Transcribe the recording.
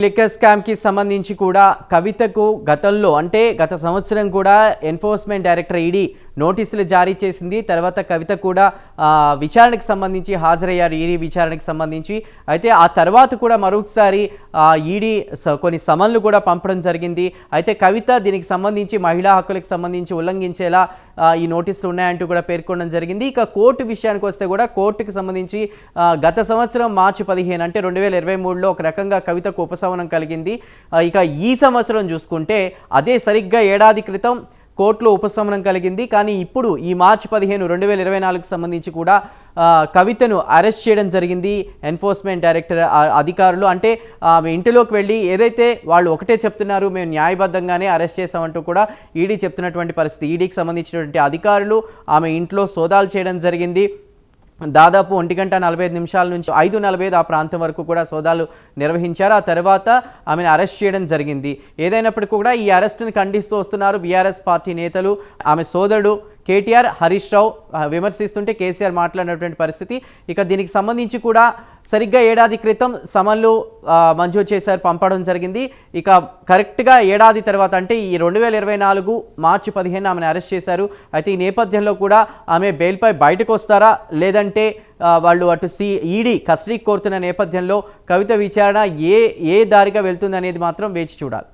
Liquor scam కి సంబంధించి కూడా కవితకు గతంలో అంటే గత సంవత్సరం కూడా ఎన్ఫోర్స్మెంట్ డైరెక్టర్ ఈడీ నోటీసులు జారీ చేసింది. తర్వాత కవిత కూడా విచారణకు సంబంధించి హాజరయ్యారు ఈడీ విచారణకు సంబంధించి. అయితే ఆ తర్వాత కూడా మరొకసారి ఈడీ కొన్ని సమన్లు కూడా పంపడం జరిగింది. అయితే కవిత దీనికి సంబంధించి మహిళా హక్కులకు సంబంధించి ఉల్లంఘించేలా ఈ నోటీసులు ఉన్నాయంటూ కూడా పేర్కొనడం జరిగింది. ఇక కోర్టు విషయానికి వస్తే కూడా కోర్టుకు సంబంధించి గత సంవత్సరం మార్చి 15 అంటే 2023లో ఒక రకంగా కవితకు ఉపశమనం కలిగింది. ఇక ఈ సంవత్సరం చూసుకుంటే అదే సరిగ్గా ఏడాది క్రితం కోర్టులో ఉపశమనం కలిగింది. కానీ ఇప్పుడు ఈ మార్చి 15 2024కు సంబంధించి కూడా కవితను అరెస్ట్ చేయడం జరిగింది ఎన్ఫోర్స్మెంట్ డైరెక్టర్ అధికారులు. అంటే ఆమె ఇంటిలోకి వెళ్ళి ఏదైతే వాళ్ళు ఒకటే చెప్తున్నారు, మేము న్యాయబద్ధంగానే అరెస్ట్ చేసామంటూ కూడా ఈడీ చెప్తున్నటువంటి పరిస్థితి. ఈడీకి సంబంధించినటువంటి అధికారులు ఆమె ఇంట్లో సోదాలు చేయడం జరిగింది. దాదాపు 1:45 నుంచి 5:45 ఆ ప్రాంతం వరకు కూడా సోదాలు నిర్వహించారు. ఆ తర్వాత ఆమెను అరెస్ట్ చేయడం జరిగింది. ఏదైనప్పటికీ కూడా ఈ అరెస్టును ఖండిస్తూ వస్తున్నారు బీఆర్ఎస్ పార్టీ నేతలు. ఆమె సోదరుడు కేటీఆర్ హరీష్ రావు విమర్శిస్తుంటే కేసీఆర్ మాట్లాడినటువంటి పరిస్థితి. ఇక దీనికి సంబంధించి కూడా సరిగ్గా ఏడాది క్రితం సమన్లు మంజూరు చేశారు, పంపడం జరిగింది. ఇక కరెక్ట్గా ఏడాది తర్వాత అంటే ఈ 2024 మార్చి 15 ఆమెను అరెస్ట్ చేశారు. అయితే ఈ నేపథ్యంలో కూడా ఆమె బెయిల్పై బయటకు వస్తారా లేదంటే వాళ్ళు అటు ఈడీ కస్టడీకి కోరుతున్న నేపథ్యంలో కవిత విచారణ ఏ దారిగా వెళ్తుంది అనేది మాత్రం వేచి చూడాలి.